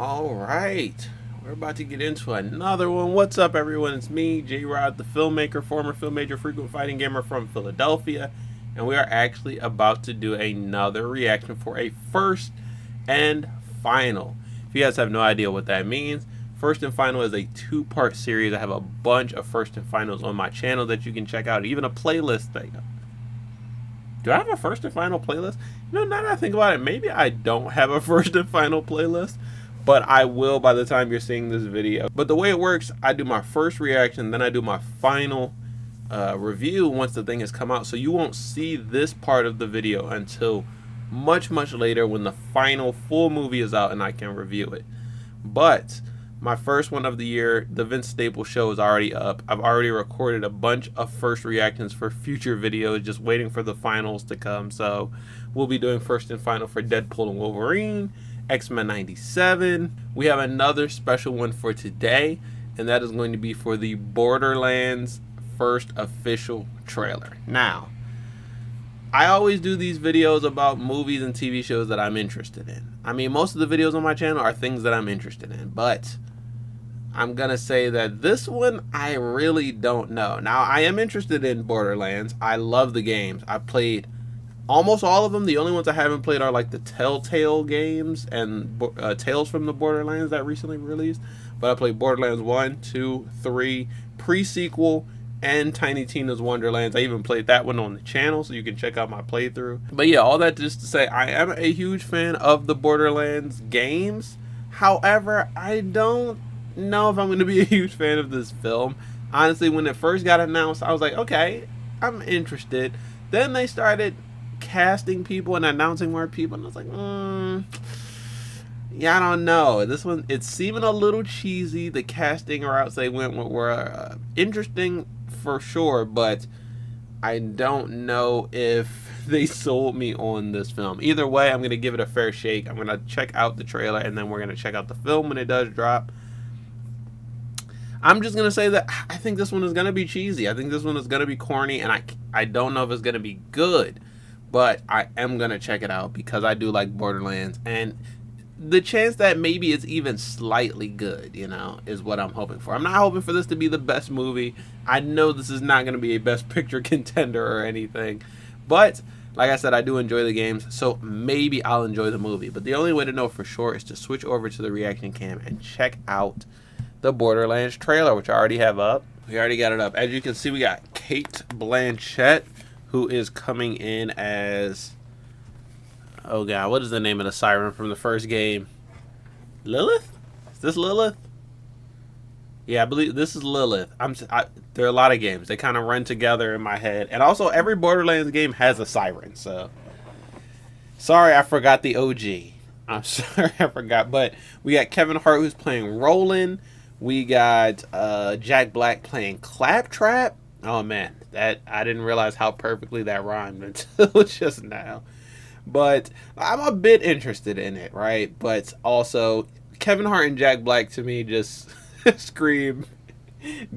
All right, we're about to get into another one. What's up, everyone? It's me, J-Rod, the filmmaker, former film major, frequent fighting gamer from Philadelphia, and we are actually about to do another reaction for a first and final. If you guys have no idea what that means, first and final is a two-part series. I have a bunch of first and finals on my channel that you can check out, even a playlist thing. Do I have a first and final playlist? You know, now that I think about it, maybe I don't have a first and final playlist, but I will by the time you're seeing this video. But the way it works, I do my first reaction, then I do my final review once the thing has come out. So you won't see this part of the video until much later when the final full movie is out and I can review it. But my first one of the year, the Vince Staples show, is already up. I've already recorded a bunch of first reactions for future videos, just waiting for the finals to come. So we'll be doing first and final for Deadpool and Wolverine, X-Men 97. We have another special one for today, and that is going to be for the Borderlands first official trailer. Now, I always do these videos about movies and TV shows that I'm interested in. I mean, most of the videos on my channel are things that I'm interested in, but I'm gonna say that this one I really don't know. Now, I am interested in Borderlands. I love the games. I've played almost all of them. The only ones I haven't played are like the Telltale games and Tales from the Borderlands that recently released. But I played Borderlands 1, 2, 3, pre-sequel, and Tiny Tina's Wonderlands. I even played that one on the channel, so you can check out my playthrough. But yeah, all that just to say, I am a huge fan of the Borderlands games. However, I don't know if I'm going to be a huge fan of this film. Honestly, when it first got announced, I was like, okay, I'm interested. Then they started casting people and announcing more people, and I was like, yeah, I don't know. This one, it's seeming a little cheesy. The casting routes they went with were interesting for sure, but I don't know if they sold me on this film. Either way, I'm going to give it a fair shake. I'm going to check out the trailer, and then we're going to check out the film when it does drop. I'm just going to say that I think this one is going to be cheesy. I think this one is going to be corny, and I don't know if it's going to be good, but I am going to check it out because I do like Borderlands, and the chance that maybe it's even slightly good, you know, is what I'm hoping for. I'm not hoping for this to be the best movie. I know this is not going to be a best picture contender or anything, but like I said, I do enjoy the games, so maybe I'll enjoy the movie. But the only way to know for sure is to switch over to the reaction cam and check out the Borderlands trailer, which I already have up. We already got it up. As you can see, we got Cate Blanchett, who is coming in as, oh god, what is the name of the siren from the first game? Lilith? Is this Lilith? Yeah, I believe this is Lilith. There are a lot of games. They kind of run together in my head. And also, every Borderlands game has a siren, so sorry I forgot the OG. I'm sorry I forgot. But we got Kevin Hart, who's playing Roland. We got Jack Black playing Claptrap. Oh man, that I didn't realize how perfectly that rhymed until just now. But I'm a bit interested in it, right? But also, Kevin Hart and Jack Black to me just scream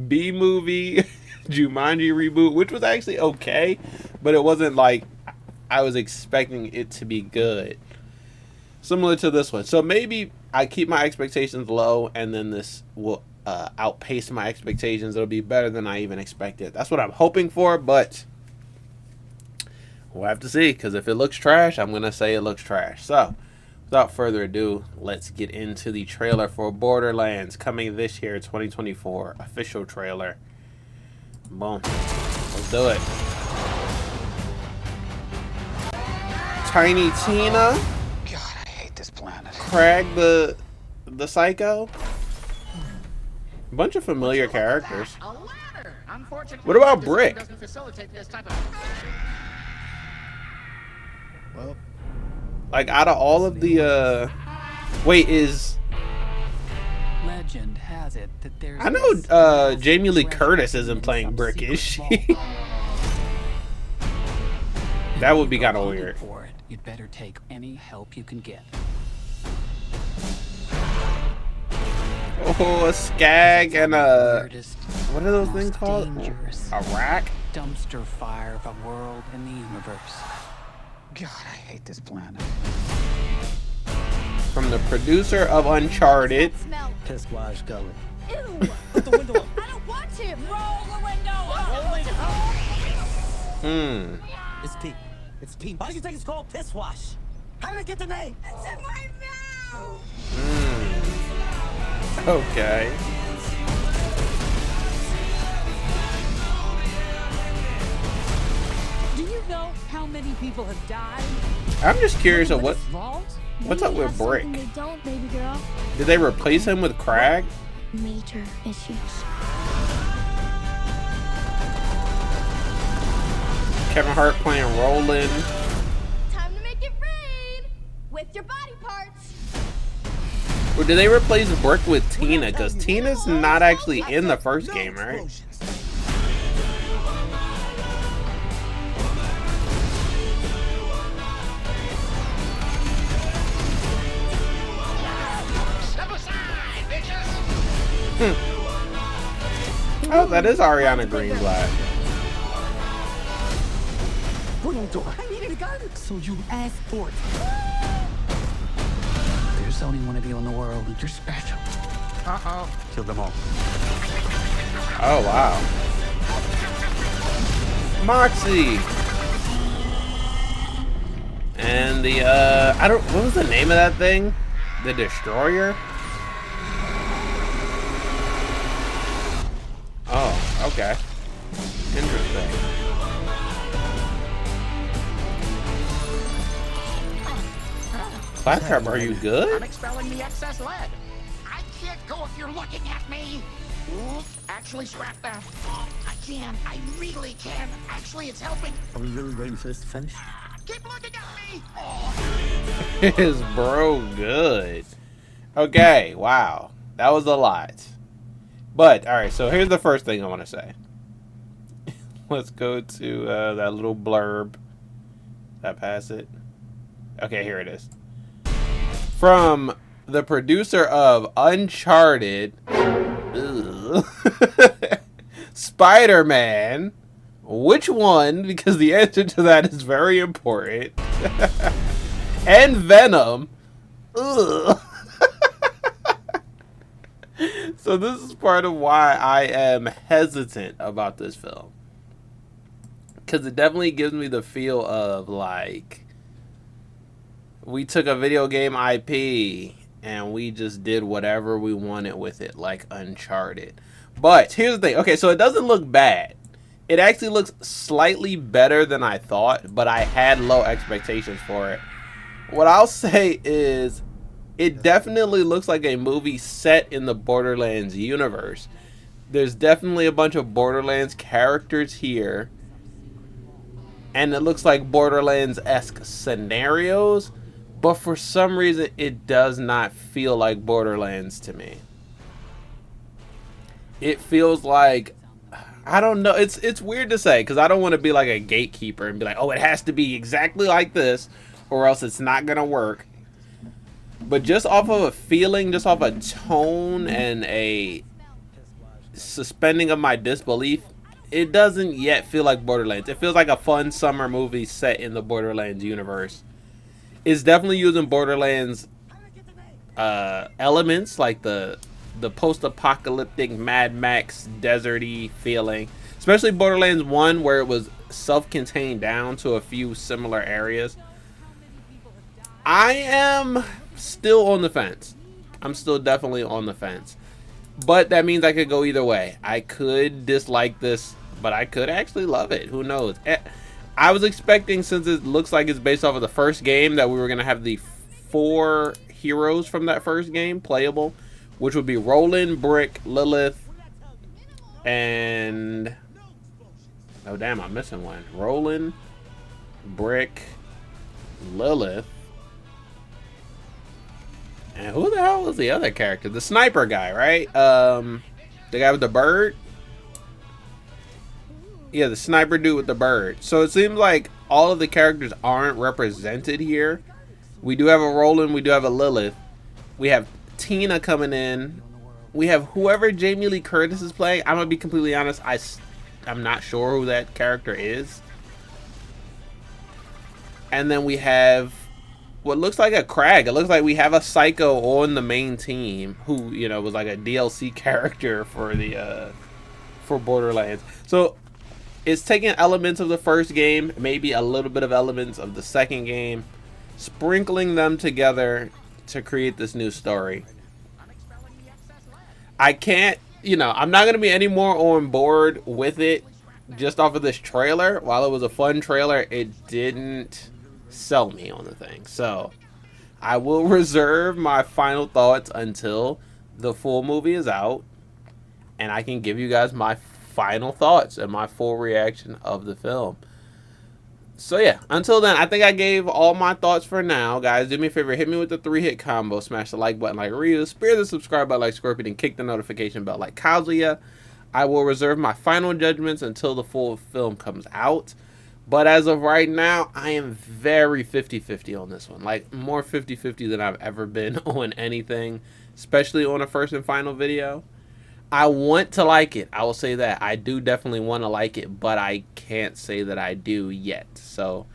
B-movie Jumanji reboot, which was actually okay, but it wasn't like I was expecting it to be good. Similar to this one. So maybe I keep my expectations low, and then this will outpace my expectations. It'll be better than I even expected. That's what I'm hoping for, but we'll have to see, because if it looks trash, I'm going to say it looks trash. So, without further ado, let's get into the trailer for Borderlands, coming this year, 2024. Official trailer. Boom. Let's do it. Tiny Tina. God, I hate this planet. Craig the Psycho. A bunch of familiar characters. What about Brick? Well, like, out of all of the wait, is legend has it that there's I know Jamie Lee Curtis isn't playing Brick, is she? That would be kind of weird. For it, you'd better take any help you can get. Oh, a skag and a Weirdest, what are those most things called? dangerous A rack? dumpster fire of a world in the universe. God, I hate this planet. From the producer of Uncharted. Piss wash going. Ew! Put the window up. I don't want to! Roll the window up! It's pee. It's pee. Why do you think it's called piss wash? How did I get the name? It's in my mouth! Okay. Do you know how many people have died? I'm just curious of With this vault? what's up with Brick. They don't, baby girl. Did they replace him with Craig? Major issues. Kevin Hart playing Roland. Time to make it rain! With your body parts! Or did they replace Brick with Tina? Because Tina's not actually in the first game, right? Oh, that is Ariana Greenblatt. What are you doing? I needed a gun. So you asked for it. There's only one of you in the world, and you're special. Killed them all. Oh, wow. Moxie! And the, what was the name of that thing? The Destroyer? Oh, okay. Interesting. Claptrap, are you I'm good? expelling the excess lead. I can't go if you're looking at me. Ooh, actually, scrap that. I can. I really can. Actually, it's helping. Are we really waiting for this to finish? Keep looking at me. Oh. Is bro good? Okay, wow. That was a lot. But, alright, so here's the first thing I want to say. Let's go to that little blurb. Did I pass it? Okay, here it is. From the producer of Uncharted, Spider-Man, which one, because the answer to that is very important, and Venom, So this is part of why I am hesitant about this film. Because it definitely gives me the feel of, like, we took a video game IP and we just did whatever we wanted with it, like Uncharted. But here's the thing. Okay, so it doesn't look bad. It actually looks slightly better than I thought, but I had low expectations for it. What I'll say is, it definitely looks like a movie set in the Borderlands universe. There's definitely a bunch of Borderlands characters here. And it looks like Borderlands-esque scenarios. But for some reason, it does not feel like Borderlands to me. It feels like, I don't know. It's weird to say, because I don't want to be like a gatekeeper and be like, oh, it has to be exactly like this, or else it's not going to work. But just off of a feeling, just off a tone and a suspending of my disbelief, it doesn't yet feel like Borderlands. It feels like a fun summer movie set in the Borderlands universe. It's definitely using Borderlands elements, like the post-apocalyptic Mad Max deserty feeling. Especially Borderlands 1, where it was self-contained down to a few similar areas. I am still on the fence. I'm still definitely on the fence. But that means I could go either way. I could dislike this, but I could actually love it. Who knows? I was expecting, since it looks like it's based off of the first game, that we were going to have the 4 heroes from that first game playable, which would be Roland, Brick, Lilith, and... oh, damn, I'm missing one. Roland, Brick, Lilith, and who the hell was the other character? The sniper guy, right? The guy with the bird? Yeah, the sniper dude with the bird. So it seems like all of the characters aren't represented here. We do have a Roland. We do have a Lilith. We have Tina coming in. We have whoever Jamie Lee Curtis is playing. I'm going to be completely honest. I'm not sure who that character is. And then we have what looks like a Crag. It looks like we have a Psycho on the main team who, you know, was like a DLC character for the for Borderlands. So it's taking elements of the first game, maybe a little bit of elements of the second game, sprinkling them together to create this new story. I can't, you know, I'm not going to be any more on board with it just off of this trailer. While it was a fun trailer, it didn't sell me on the thing. So I will reserve my final thoughts until the full movie is out and I can give you guys my final thoughts and my full reaction of the film. So yeah, until then, I think I gave all my thoughts for now. Guys, do me a favor, hit me with the 3-hit combo. Smash the like button like Ryu, spear the subscribe button like Scorpion, and kick the notification bell like Kazuya. I will reserve my final judgments until the full film comes out. But as of right now, I am very 50-50 on this one. Like, more 50-50 than I've ever been on anything, especially on a first and final video. I want to like it. I will say that. I do definitely want to like it, but I can't say that I do yet. So,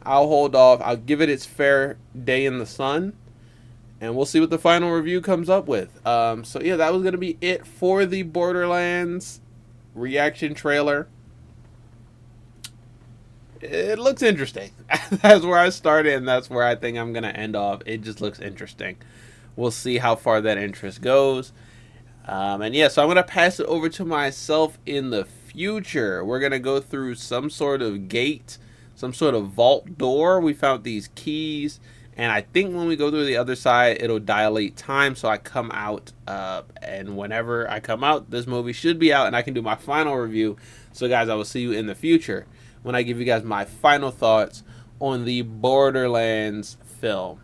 I'll hold off. I'll give it its fair day in the sun, and we'll see what the final review comes up with. So, yeah, that was going to be it for the Borderlands reaction trailer. It looks interesting. That's where I started, and that's where I think I'm going to end off. It just looks interesting. We'll see how far that interest goes. And yeah, so I'm going to pass it over to myself in the future. We're going to go through some sort of gate, some sort of vault door. We found these keys, and I think when we go through the other side, it'll dilate time, so I come out, and whenever I come out, this movie should be out, and I can do my final review. So guys, I will see you in the future when I give you guys my final thoughts on the Borderlands film.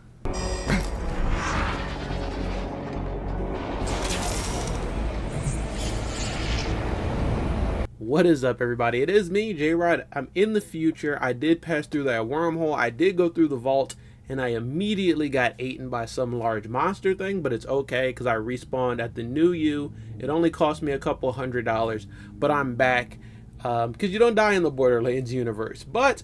What is up, everybody? It is me, J-Rod. I'm in the future. I did pass through that wormhole. I did go through the vault, and I immediately got eaten by some large monster thing, but it's okay because I respawned at the new you. It only cost me a couple $100, but I'm back because you don't die in the Borderlands universe. But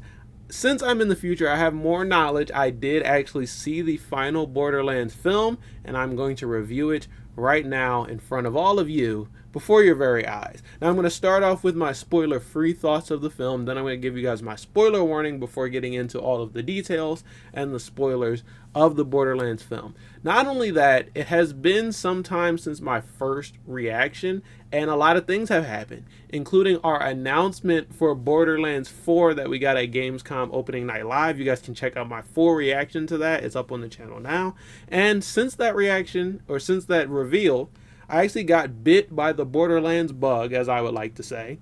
since I'm in the future, I have more knowledge. I did actually see the final Borderlands film, and I'm going to review it right now in front of all of you before your very eyes. Now I'm going to start off with my spoiler-free thoughts of the film, then I'm going to give you guys my spoiler warning before getting into all of the details and the spoilers of the Borderlands film. Not only that, it has been some time since my first reaction, and a lot of things have happened, including our announcement for Borderlands 4 that we got at Gamescom opening night live. You guys can check out my full reaction to that. It's up on the channel now. And since that reaction, or since that reveal, I actually got bit by the Borderlands bug, as I would like to say.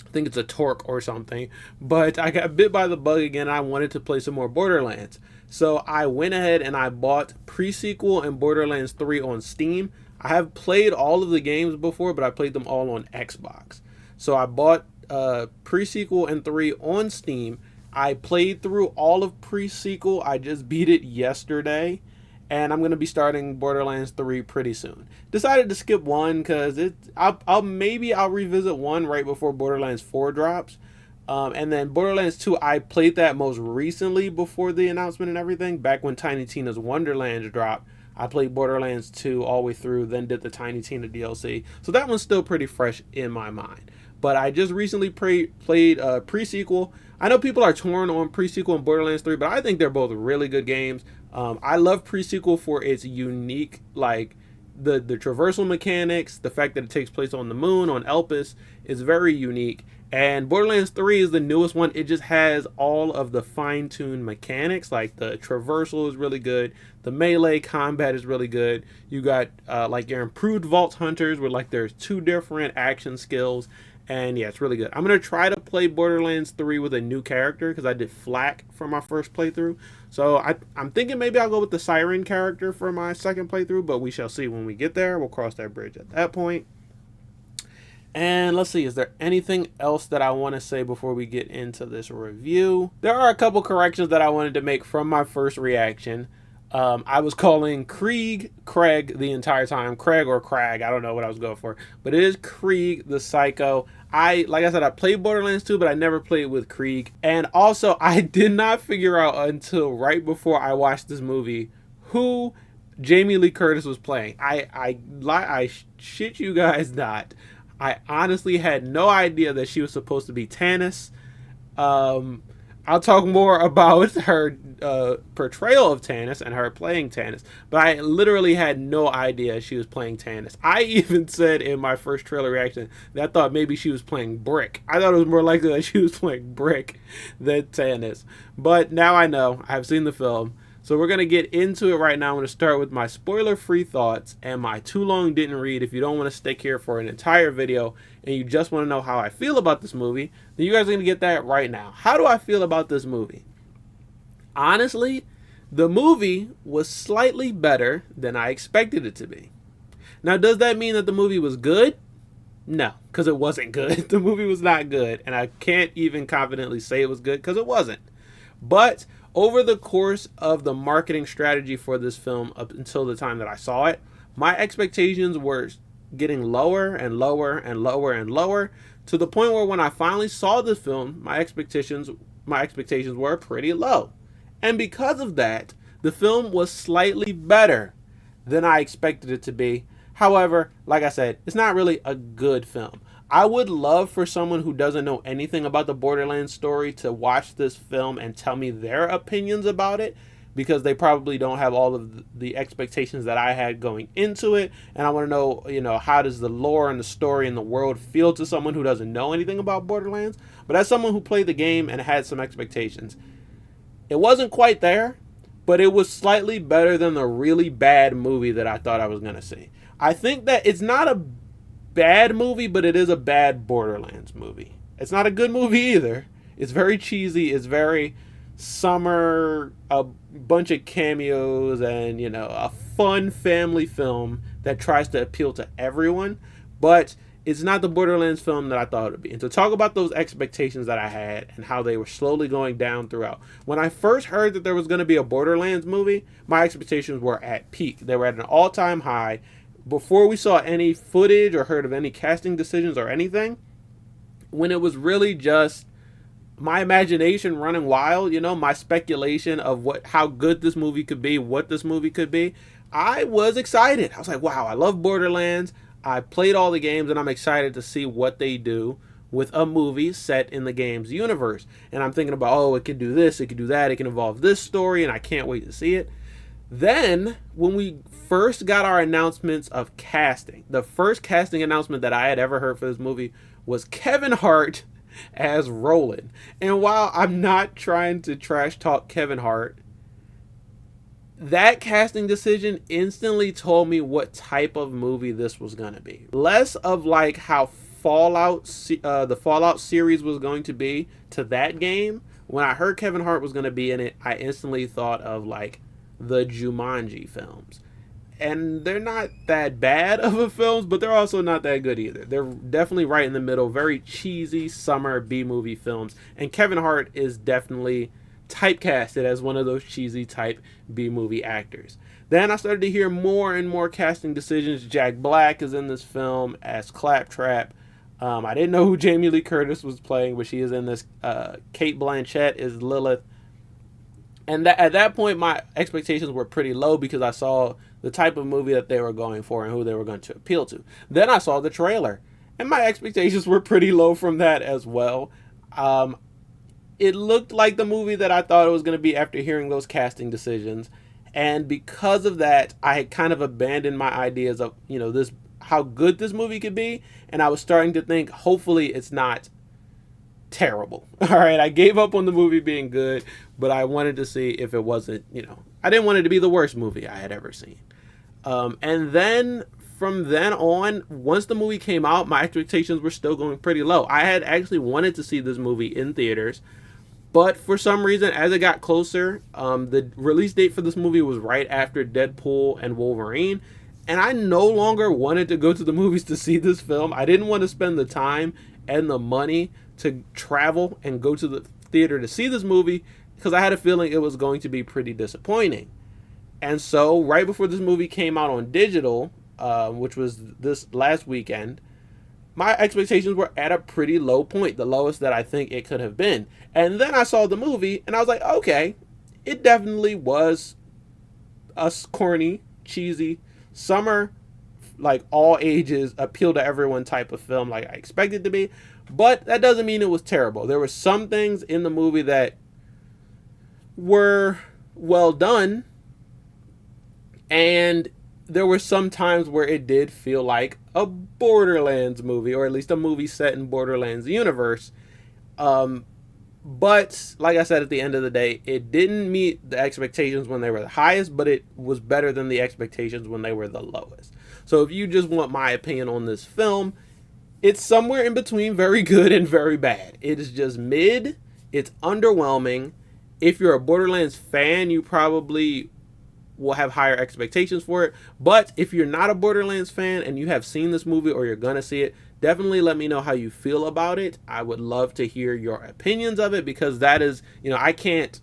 I think it's a torque or something. But I got bit by the bug again, and I wanted to play some more Borderlands. So I went ahead and I bought Pre-Sequel and Borderlands 3 on Steam. I have played all of the games before, but I played them all on Xbox. So I bought Pre-Sequel and 3 on Steam. I played through all of Pre-Sequel. I just beat it yesterday. And I'm going to be starting Borderlands 3 pretty soon. Decided to skip 1 because I'll revisit 1 right before Borderlands 4 drops. And then Borderlands 2, I played that most recently before the announcement and everything. Back when Tiny Tina's Wonderlands dropped, I played Borderlands 2 all the way through, then did the Tiny Tina DLC. So that one's still pretty fresh in my mind. But I just recently played Pre-Sequel. I know people are torn on Pre-Sequel and Borderlands 3, but I think they're both really good games. I love Pre-Sequel for its unique, like, the traversal mechanics, the fact that it takes place on the moon, on Elpis, is very unique. And Borderlands 3 is the newest one. It just has all of the fine-tuned mechanics, like the traversal is really good, the melee combat is really good. You got, like, your improved Vault Hunters, where, like, there's 2 different action skills. And yeah, it's really good. I'm going to try to play Borderlands 3 with a new character because I did Flak for my first playthrough. So I'm thinking maybe I'll go with the Siren character for my second playthrough, but we shall see when we get there. We'll cross that bridge at that point. And let's see, is there anything else that I want to say before we get into this review? There are a couple corrections that I wanted to make from my first reaction. I was calling Craig the entire time. Craig or Crag, I don't know what I was going for. But it is Krieg the Psycho. like I said, I played Borderlands 2, but I never played with Krieg. And also, I did not figure out until right before I watched this movie who Jamie Lee Curtis was playing. I shit you guys not. I honestly had no idea that she was supposed to be Tannis. I'll talk more about her portrayal of Tannis and her playing Tannis, but I literally had no idea she was playing Tannis. I even said in my first trailer reaction that I thought maybe she was playing Brick. I thought it was more likely that she was playing Brick than Tannis. But now I know. I've seen the film. So we're going to get into it right now. I'm going to start with my spoiler-free thoughts and my too long didn't read. If you don't want to stick here for an entire video and you just want to know how I feel about this movie, then you guys are going to get that right now. How do I feel about this movie? Honestly, the movie was slightly better than I expected it to be. Now, does that mean that the movie was good? No, because it wasn't good. The movie was not good, and I can't even confidently say it was good because it wasn't. But over the course of the marketing strategy for this film up until the time that I saw it, my expectations were getting lower and lower and lower and lower to the point where when I finally saw this film, my expectations were pretty low. And because of that, the film was slightly better than I expected it to be. However, like I said, it's not really a good film. I would love for someone who doesn't know anything about the Borderlands story to watch this film and tell me their opinions about it, because they probably don't have all of the expectations that I had going into it. And I want to know, how does the lore and the story and the world feel to someone who doesn't know anything about Borderlands? But as someone who played the game and had some expectations, it wasn't quite there, but it was slightly better than the really bad movie that I thought I was going to see. I think that it's not a bad movie, but it is a bad Borderlands movie. It's not a good movie either. It's very cheesy. It's very summer, a bunch of cameos, and a fun family film that tries to appeal to everyone, but it's not the Borderlands film that I thought it would be. And to talk about those expectations that I had and how they were slowly going down throughout. When I first heard that there was going to be a Borderlands movie, my expectations were at peak. They were at an all-time high. Before we saw any footage or heard of any casting decisions or anything, when it was really just my imagination running wild, my speculation of how good this movie could be, what this movie could be, I was excited. I was like, wow, I love Borderlands. I played all the games, and I'm excited to see what they do with a movie set in the game's universe. And I'm thinking about, it could do this, it could do that, it can involve this story, and I can't wait to see it. Then, when we first got our announcements of casting, the first casting announcement that I had ever heard for this movie was Kevin Hart as Roland. And while I'm not trying to trash talk Kevin Hart, that casting decision instantly told me what type of movie this was going to be. Less of like how the Fallout series was going to be to that game. When I heard Kevin Hart was going to be in it, I instantly thought of like the Jumanji films. And they're not that bad of a films, but they're also not that good either. They're definitely right in the middle, very cheesy summer B-movie films. And Kevin Hart is definitely typecasted as one of those cheesy type B-movie actors. Then I started to hear more and more casting decisions. Jack Black is in this film as Claptrap. I didn't know who Jamie Lee Curtis was playing, but she is in this. Cate Blanchett is Lilith. And at that point, my expectations were pretty low because I saw the type of movie that they were going for and who they were going to appeal to. Then I saw the trailer, and my expectations were pretty low from that as well. It looked like the movie that I thought it was going to be after hearing those casting decisions. And because of that, I had kind of abandoned my ideas of, how good this movie could be. And I was starting to think, hopefully it's not terrible. All right, I gave up on the movie being good, but I wanted to see if it wasn't, I didn't want it to be the worst movie I had ever seen. And then from then on, once the movie came out, my expectations were still going pretty low. I had actually wanted to see this movie in theaters, but for some reason, as it got closer, the release date for this movie was right after Deadpool and Wolverine, and I no longer wanted to go to the movies to see this film. I didn't want to spend the time and the money to travel and go to the theater to see this movie because I had a feeling it was going to be pretty disappointing. And so right before this movie came out on digital, which was this last weekend, my expectations were at a pretty low point, the lowest that I think it could have been. And then I saw the movie and I was like, okay, it definitely was a corny, cheesy, summer, like all ages, appeal to everyone type of film like I expected it to be. But that doesn't mean it was terrible. There were some things in the movie that were well done, and there were some times where it did feel like a Borderlands movie, or at least a movie set in Borderlands universe. But like I said, at the end of the day, it didn't meet the expectations when they were the highest, but it was better than the expectations when they were the lowest. So if you just want my opinion on this film, it's somewhere in between very good and very bad. It is just mid. It's underwhelming. If you're a Borderlands fan, you probably will have higher expectations for it. But if you're not a Borderlands fan and you have seen this movie or you're gonna see it, definitely let me know how you feel about it. I would love to hear your opinions of it, because that is, I can't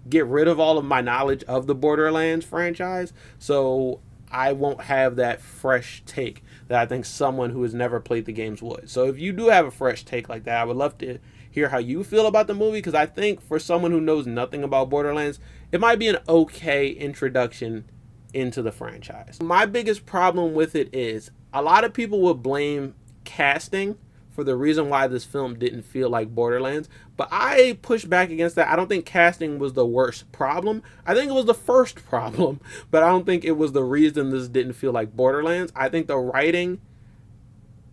get rid of all of my knowledge of the Borderlands franchise, so I won't have that fresh take that I think someone who has never played the games would. So if you do have a fresh take like that, I would love to hear how you feel about the movie, because I think for someone who knows nothing about Borderlands, it might be an okay introduction into the franchise. My biggest problem with it is a lot of people would blame casting for the reason why this film didn't feel like Borderlands, but I push back against that. I don't think casting was the worst problem. I think it was the first problem, but I don't think it was the reason this didn't feel like Borderlands. I think the writing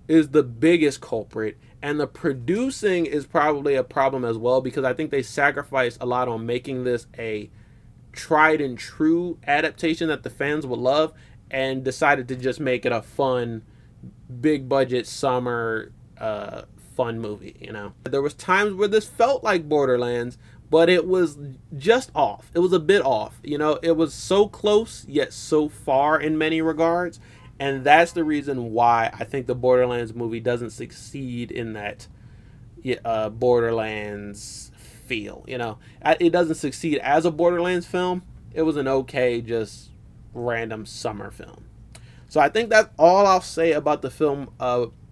is the biggest culprit, and the producing is probably a problem as well, because I think they sacrificed a lot on making this a tried and true adaptation that the fans would love, and decided to just make it a fun, big budget summer fun movie. There was times where this felt like Borderlands, but it was just off. It was a bit off. It was so close yet so far in many regards, and that's the reason why I think the Borderlands movie doesn't succeed in that Borderlands feel. It doesn't succeed as a Borderlands film. It was an okay, just random summer film. So I think that's all I'll say about the film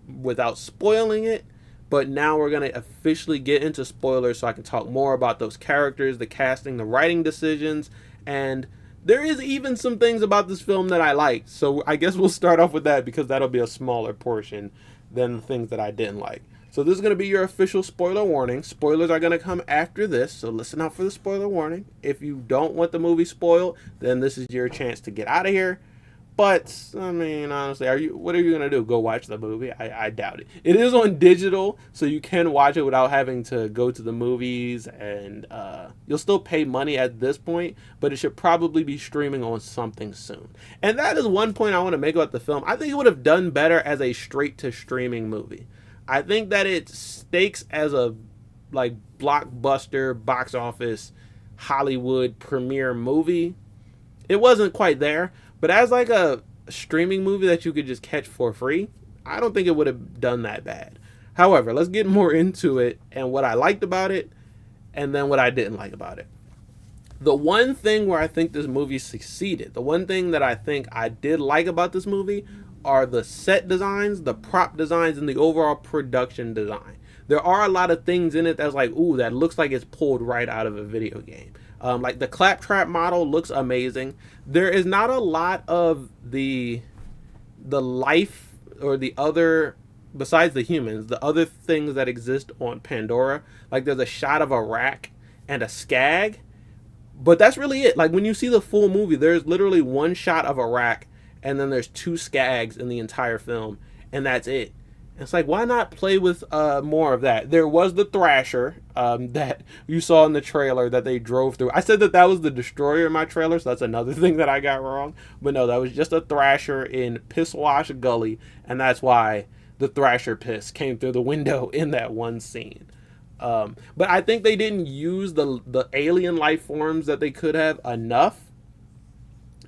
without spoiling it. But now we're going to officially get into spoilers so I can talk more about those characters, the casting, the writing decisions, and there is even some things about this film that I liked. So I guess we'll start off with that, because that'll be a smaller portion than the things that I didn't like. So this is going to be your official spoiler warning. Spoilers are going to come after this, so listen out for the spoiler warning. If you don't want the movie spoiled, then this is your chance to get out of here. But, honestly, what are you going to do? Go watch the movie? I doubt it. It is on digital, so you can watch it without having to go to the movies, and you'll still pay money at this point, but it should probably be streaming on something soon. And that is one point I want to make about the film. I think it would have done better as a straight-to-streaming movie. I think that it stakes as a blockbuster, box office, Hollywood premiere movie. It wasn't quite there. But as a streaming movie that you could just catch for free, I don't think it would have done that bad. However, let's get more into it and what I liked about it, and then what I didn't like about it. The one thing where I think this movie succeeded, the one thing that I think I did like about this movie, are the set designs, the prop designs, and the overall production design. There are a lot of things in it that's ooh, that looks like it's pulled right out of a video game. Like the claptrap model looks amazing. There is not a lot of the life or the other, besides the humans, the other things that exist on Pandora. Like there's a shot of a rack and a skag, but that's really it. Like when you see the full movie, there's literally one shot of a rack and then there's two skags in the entire film, and that's it. It's why not play with more of that? There was the Thrasher that you saw in the trailer that they drove through. I said that was the Destroyer in my trailer, so that's another thing that I got wrong. But no, that was just a Thrasher in Piss Wash Gully, and that's why the Thrasher piss came through the window in that one scene. But I think they didn't use the alien life forms that they could have enough.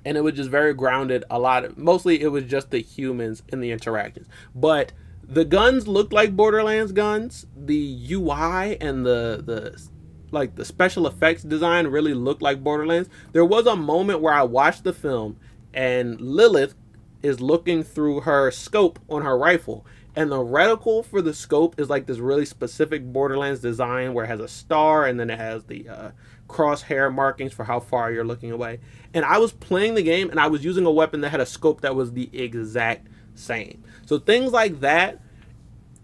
And it was just very grounded. Mostly it was just the humans in the interactions. But the guns looked like Borderlands guns. The UI and the special effects design really looked like Borderlands. There was a moment where I watched the film and Lilith is looking through her scope on her rifle, and the reticle for the scope is like this really specific Borderlands design where it has a star and then it has the crosshair markings for how far you're looking away. And I was playing the game and I was using a weapon that had a scope that was the exact same. So things like that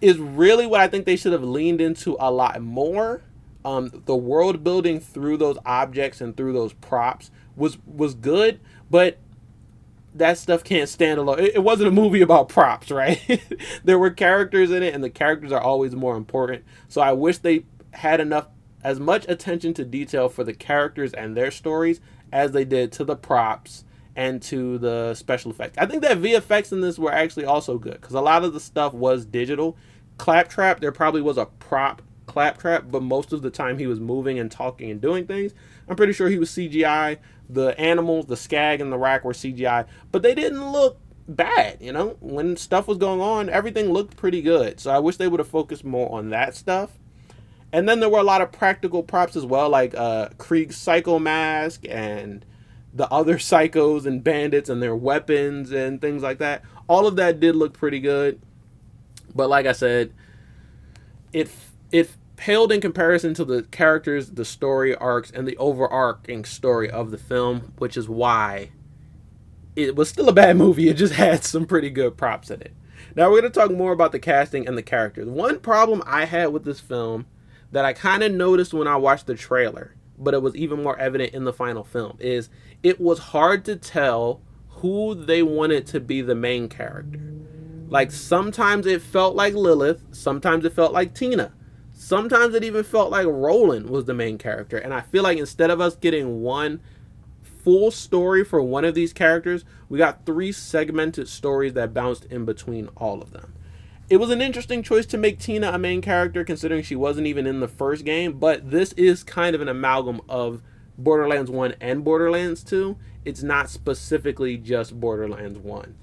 is really what I think they should have leaned into a lot more. The world building through those objects and through those props was good, but that stuff can't stand alone. It wasn't a movie about props, right? There were characters in it, and the characters are always more important. So I wish they had as much attention to detail for the characters and their stories as they did to the props and to the special effects. I think that VFX in this were actually also good because a lot of the stuff was digital. Claptrap, there probably was a prop Claptrap, but most of the time he was moving and talking and doing things. I'm pretty sure he was CGI. The animals, the Skag and the Rack were CGI, but they didn't look bad, you know? When stuff was going on, everything looked pretty good. So I wish they would have focused more on that stuff. And then there were a lot of practical props as well, like Krieg's Psycho Mask and the other psychos and bandits and their weapons and things like that. All of that did look pretty good. But like I said, it paled in comparison to the characters, the story arcs, and the overarching story of the film, which is why it was still a bad movie. It just had some pretty good props in it. Now we're going to talk more about the casting and the characters. One problem I had with this film that I kind of noticed when I watched the trailer, but it was even more evident in the final film, is it was hard to tell who they wanted to be the main character. Like, sometimes it felt like Lilith, sometimes it felt like Tina. Sometimes it even felt like Roland was the main character. And I feel like instead of us getting one full story for one of these characters, we got 3 segmented stories that bounced in between all of them. It was an interesting choice to make Tina a main character considering she wasn't even in the first game, but this is kind of an amalgam of Borderlands 1 and Borderlands 2. It's not specifically just Borderlands 1.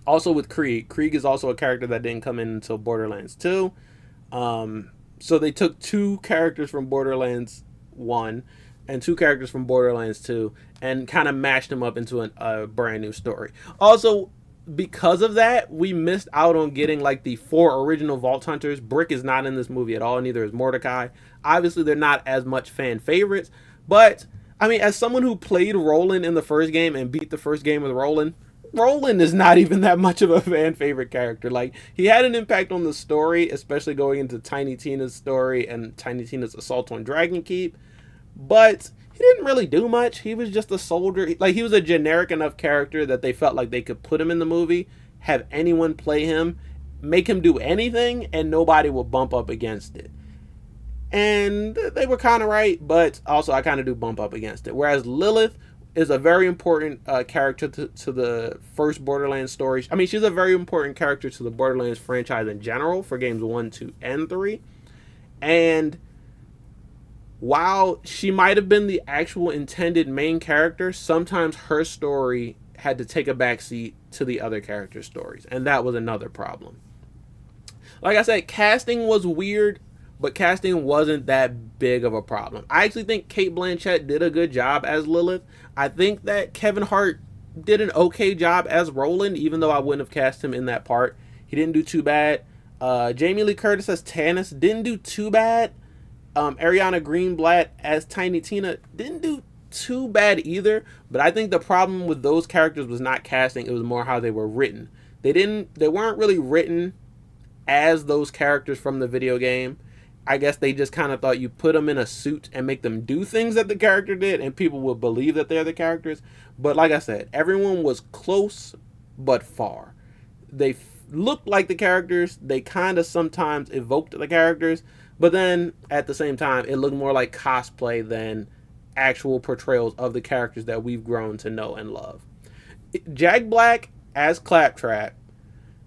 Also with Krieg. Krieg is also a character that didn't come in until Borderlands 2. So they took 2 characters from Borderlands 1 and 2 characters from Borderlands 2 and kind of mashed them up into a brand new story. Also, because of that, we missed out on getting like the 4 original Vault Hunters. Brick is not in this movie at all, neither is Mordecai. Obviously, they're not as much fan favorites, but I mean, as someone who played Roland in the first game and beat the first game with Roland is not even that much of a fan favorite character. Like, he had an impact on the story, especially going into Tiny Tina's story and Tiny Tina's assault on Dragon Keep, but he didn't really do much. He was just a soldier. Like, he was a generic enough character that they felt like they could put him in the movie, have anyone play him, make him do anything, and nobody will bump up against it. And they were kind of right, but also I kind of do bump up against it. Whereas Lilith is a very important character to the first Borderlands story. I mean, she's a very important character to the Borderlands franchise in general for games 1, 2, and 3. And while she might have been the actual intended main character, sometimes her story had to take a backseat to the other characters' stories. And that was another problem. Like I said, casting was weird, but casting wasn't that big of a problem. I actually think Cate Blanchett did a good job as Lilith. I think that Kevin Hart did an okay job as Roland, even though I wouldn't have cast him in that part. He didn't do too bad. Jamie Lee Curtis as Tannis didn't do too bad. Ariana Greenblatt as Tiny Tina didn't do too bad either. But I think the problem with those characters was not casting. It was more how they were written. They weren't really written as those characters from the video game. I guess they just kind of thought you put them in a suit and make them do things that the character did and people will believe that they're the characters. But like I said, everyone was close but far. They looked like the characters. They kind of sometimes evoked the characters. But then at the same time, it looked more like cosplay than actual portrayals of the characters that we've grown to know and love. Jack Black as Claptrap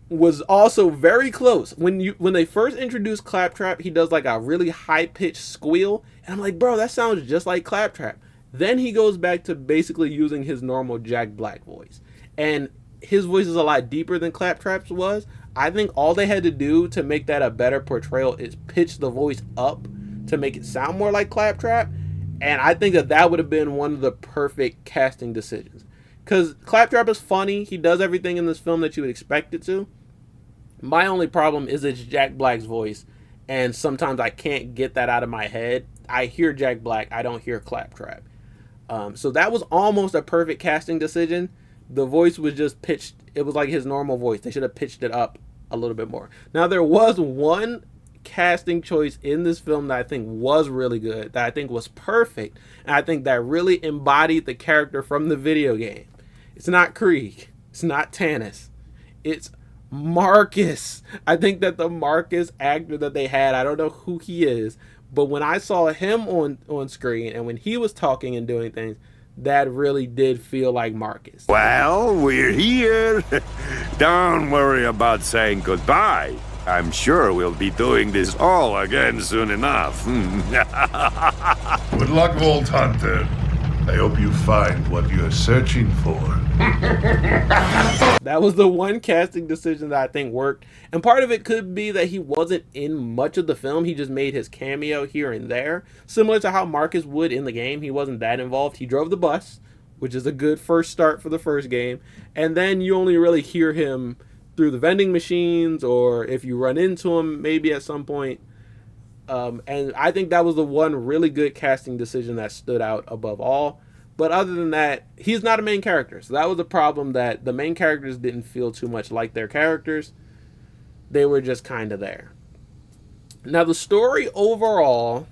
was also very close. When they first introduced Claptrap, he does like a really high-pitched squeal, and I'm like, bro, that sounds just like Claptrap. Then he goes back to basically using his normal Jack Black voice, and his voice is a lot deeper than Claptrap's was. I think all they had to do to make that a better portrayal is pitch the voice up to make it sound more like Claptrap, and I think that would have been one of the perfect casting decisions. Because Claptrap is funny. He does everything in this film that you would expect it to. My only problem is it's Jack Black's voice, and sometimes I can't get that out of my head. I hear Jack Black, I don't hear Claptrap. So that was almost a perfect casting decision. The voice was just pitched. It was like his normal voice. They should have pitched it up a little bit more. Now, there was one casting choice in this film that I think was really good, that I think was perfect, and I think that really embodied the character from the video game. It's not Krieg. It's not Tannis. It's Marcus. I think that the Marcus actor that they had, I don't know who he is, but when I saw him on screen and when he was talking and doing things, that really did feel like Marcus. Well, we're here. Don't worry about saying goodbye. I'm sure we'll be doing this all again soon enough. Good luck, Vault Hunter. I hope you find what you're searching for. That was the one casting decision that I think worked. And part of it could be that he wasn't in much of the film. He just made his cameo here and there. Similar to how Marcus would in the game. He wasn't that involved. He drove the bus, which is a good first start for the first game. And then you only really hear him through the vending machines, or if you run into him maybe at some point. And I think that was the one really good casting decision that stood out above all. But other than that, he's not a main character. So that was a problem, that the main characters didn't feel too much like their characters. They were just kind of there. Now, the story overall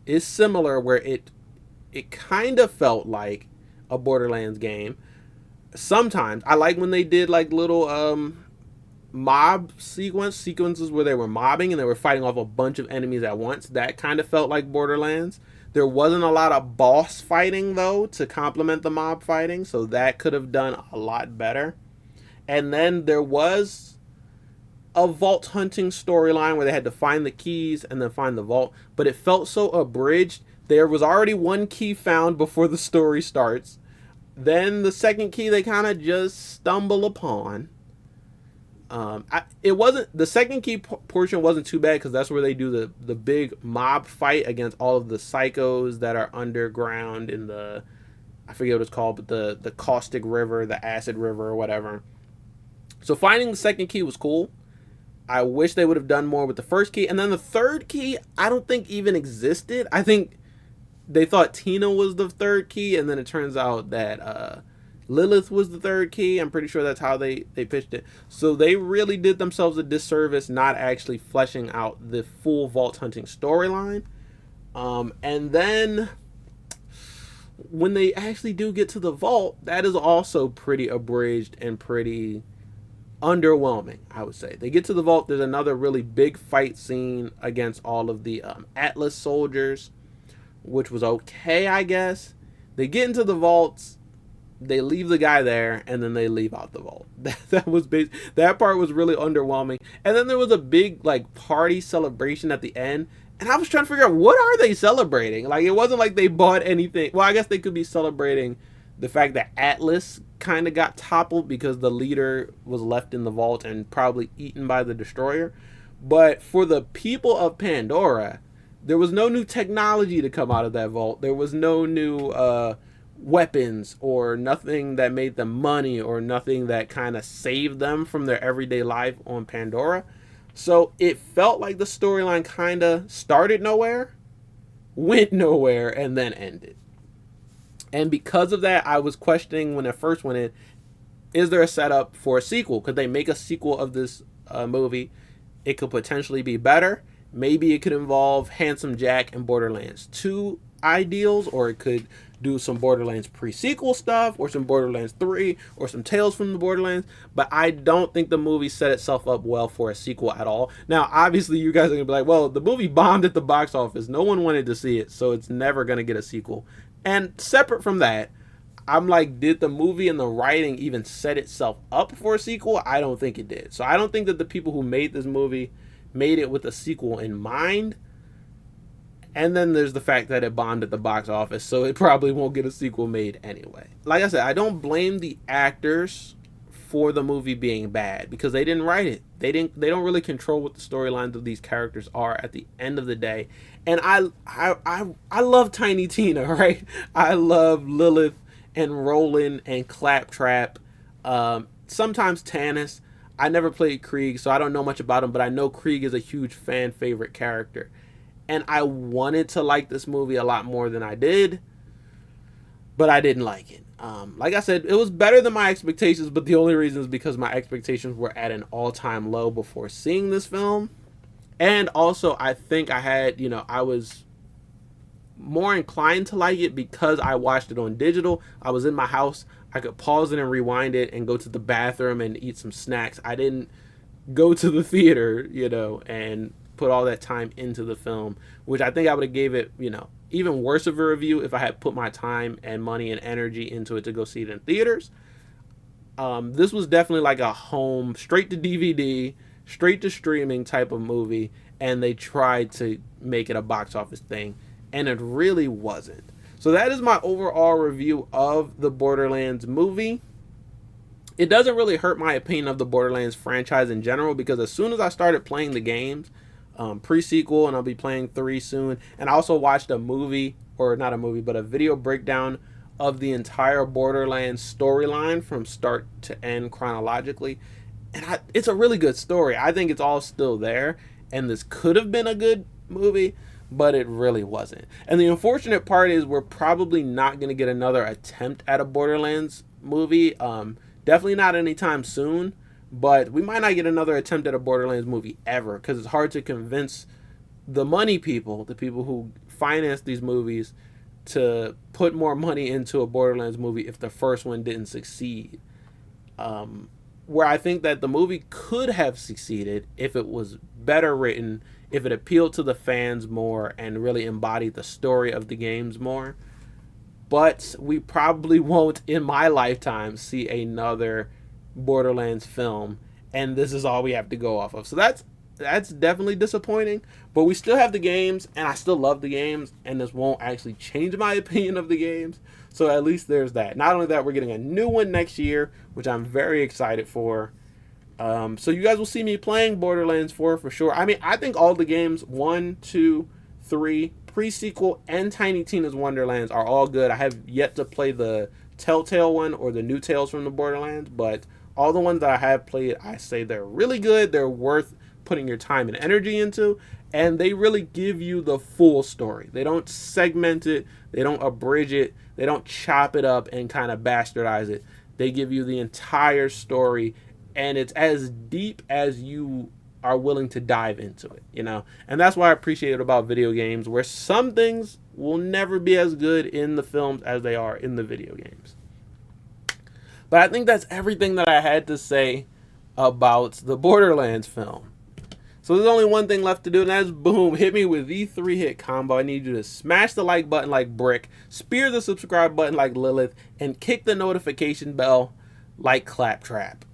is similar, where it kind of felt like a Borderlands game. Sometimes I like when they did like little mob sequences where they were mobbing and they were fighting off a bunch of enemies at once. That kind of felt like Borderlands. There wasn't a lot of boss fighting, though, to complement the mob fighting, so that could have done a lot better. And then there was a vault hunting storyline where they had to find the keys and then find the vault, but it felt so abridged. There was already one key found before the story starts. Then the second key they kind of just stumble upon. It wasn't, the second key portion wasn't too bad, because that's where they do the big mob fight against all of the psychos that are underground in the, I forget what it's called, but the caustic river, the acid river or whatever. So finding the second key was cool. I wish they would have done more with the first key. And then the third key, I don't think even existed. I think they thought Tina was the third key, and then it turns out that Lilith was the third key. I'm pretty sure that's how they pitched it. So they really did themselves a disservice not actually fleshing out the full vault hunting storyline. And then when they actually do get to the vault, that is also pretty abridged and pretty underwhelming, I would say. They get to the vault, there's another really big fight scene against all of the Atlas soldiers, which was okay, I guess. They get into the vaults, they leave the guy there, and then they leave out the vault. That part was really underwhelming. And then there was a big like party celebration at the end, and I was trying to figure out, what are they celebrating? Like, it wasn't like they bought anything. Well, I guess they could be celebrating the fact that Atlas kind of got toppled because the leader was left in the vault and probably eaten by the destroyer. But for the people of Pandora, there was no new technology to come out of that vault. There was no new weapons or nothing that made them money or nothing that kind of saved them from their everyday life on Pandora. So it felt like the storyline kind of started nowhere, went nowhere, and then ended. And because of that, I was questioning when I first went in, is there a setup for a sequel? Could they make a sequel of this movie? It could potentially be better. Maybe it could involve Handsome Jack and Borderlands 2 ideals, or it could do some Borderlands pre-sequel stuff, or some Borderlands 3, or some Tales from the Borderlands. But I don't think the movie set itself up well for a sequel at all. Now, obviously, you guys are going to be like, well, the movie bombed at the box office. No one wanted to see it, so it's never going to get a sequel. And separate from that, I'm like, did the movie and the writing even set itself up for a sequel? I don't think it did. So I don't think that the people who made this movie made it with a sequel in mind. And then there's the fact that it bombed at the box office, so it probably won't get a sequel made anyway. Like I said, I don't blame the actors for the movie being bad, because they didn't write it. They don't really control what the storylines of these characters are at the end of the day. And I love Tiny Tina, right? I love Lilith and Roland and Claptrap. Sometimes Tannis. I never played Krieg, so I don't know much about him, but I know Krieg is a huge fan favorite character. And I wanted to like this movie a lot more than I did, but I didn't like it. Like I said, it was better than my expectations, but the only reason is because my expectations were at an all-time low before seeing this film. And also, I think I had, I was more inclined to like it because I watched it on digital. I was in my house. I could pause it and rewind it and go to the bathroom and eat some snacks. I didn't go to the theater, and put all that time into the film, which I think I would have gave it, even worse of a review if I had put my time and money and energy into it to go see it in theaters. This was definitely like a home, straight to DVD, straight to streaming type of movie, and they tried to make it a box office thing, and it really wasn't. So that is my overall review of the Borderlands movie. It doesn't really hurt my opinion of the Borderlands franchise in general, because as soon as I started playing the games, pre-sequel, and I'll be playing 3 soon, and I also watched a movie, or not a movie, but a video breakdown of the entire Borderlands storyline from start to end chronologically, and it's a really good story. I think it's all still there, and this could have been a good movie, but it really wasn't. And the unfortunate part is we're probably not going to get another attempt at a Borderlands movie, definitely not anytime soon. But we might not get another attempt at a Borderlands movie ever, because it's hard to convince the money people, the people who finance these movies, to put more money into a Borderlands movie if the first one didn't succeed. Where I think that the movie could have succeeded if it was better written, if it appealed to the fans more, and really embodied the story of the games more. But we probably won't, in my lifetime, see another Borderlands film, and this is all we have to go off of. So that's definitely disappointing, but we still have the games, and I still love the games, and this won't actually change my opinion of the games. So at least there's that. Not only that, we're getting a new one next year, which I'm very excited for. So you guys will see me playing Borderlands 4 for sure. I mean, I think all the games 1, 2, 3, pre-sequel, and Tiny Tina's Wonderlands are all good. I have yet to play the Telltale one or the new Tales from the Borderlands, but all the ones that I have played, I say they're really good. They're worth putting your time and energy into, and they really give you the full story. They don't segment it. They don't abridge it. They don't chop it up and kind of bastardize it. They give you the entire story, and it's as deep as you are willing to dive into it, And that's why I appreciate it about video games, where some things will never be as good in the films as they are in the video games. But I think that's everything that I had to say about the Borderlands film. So there's only one thing left to do, and that's boom, hit me with the 3-hit combo. I need you to smash the like button like Brick, spear the subscribe button like Lilith, and kick the notification bell like Claptrap.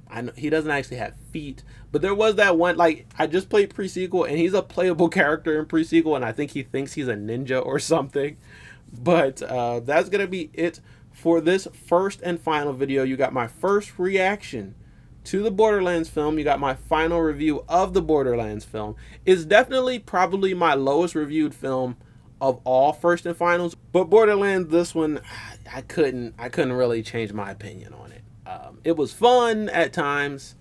I know he doesn't actually have feet, but there was that one, I just played pre-sequel, and he's a playable character in pre-sequel, and I think he thinks he's a ninja or something. But that's going to be it for this first and final video. You got my first reaction to the Borderlands film. You got my final review of the Borderlands film. It's definitely probably my lowest reviewed film of all first and finals, but Borderlands, this one, I couldn't really change my opinion on it. It was fun at times,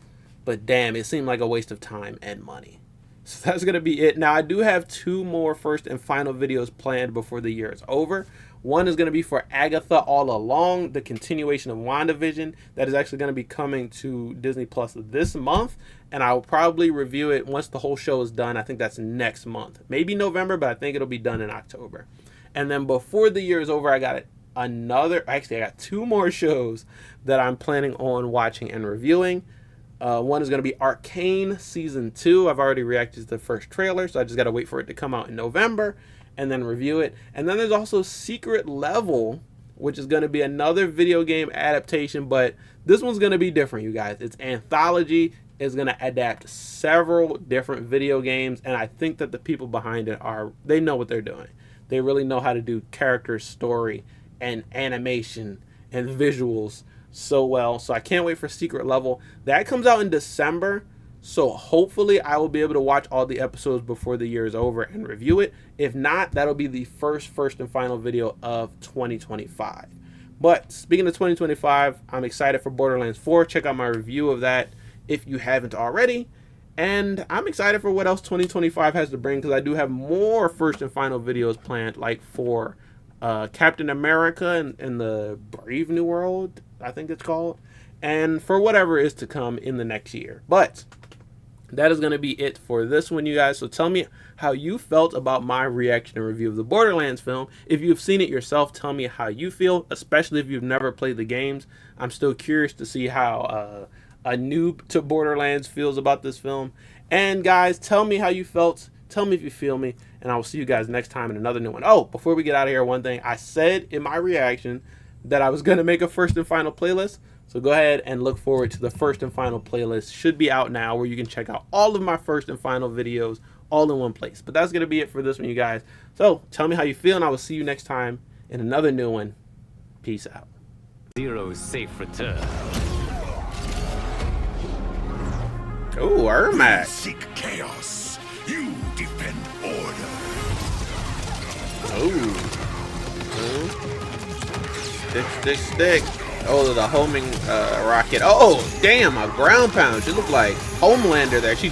but damn, it seemed like a waste of time and money. So that's going to be it. Now, I do have 2 more first and final videos planned before the year is over. One is going to be for Agatha All Along, the continuation of WandaVision. That is actually going to be coming to Disney Plus this month, and I will probably review it once the whole show is done. I think that's next month. Maybe November, but I think it'll be done in October. And then before the year is over, I got 2 more shows that I'm planning on watching and reviewing. One is going to be Arcane Season 2. I've already reacted to the first trailer, so I just got to wait for it to come out in November and then review it. And then there's also Secret Level, which is going to be another video game adaptation, but this one's going to be different, you guys. It's anthology. It's going to adapt several different video games, and I think that the people behind it they know what they're doing. They really know how to do character story and animation and visuals so well. So I can't wait for Secret Level. That comes out in December, so hopefully I will be able to watch all the episodes before the year is over and review it. If not, that'll be the first and final video of 2025. But speaking of 2025, I'm excited for Borderlands 4. Check out my review of that if you haven't already. And I'm excited for what else 2025 has to bring, because I do have more first and final videos planned, like for Captain America and the Brave New World, I think it's called, and for whatever is to come in the next year. But that is going to be it for this one, you guys. So tell me how you felt about my reaction and review of the Borderlands film. If you've seen it yourself, tell me how you feel, especially if you've never played the games. I'm still curious to see how a noob to Borderlands feels about this film. And guys, tell me how you felt. Tell me if you feel me. And I will see you guys next time in another new one. Oh, before we get out of here, one thing. I said in my reaction that I was going to make a first and final playlist. So go ahead and look forward to the first and final playlist. Should be out now, where you can check out all of my first and final videos all in one place. But that's going to be it for this one, you guys. So tell me how you feel, and I will see you next time in another new one. Peace out. Zero's safe return. Oh, Ermac. Seek chaos. You defend order. Stick, stick. Oh, the homing rocket. Oh, damn, a ground pound. She looked like Homelander there. She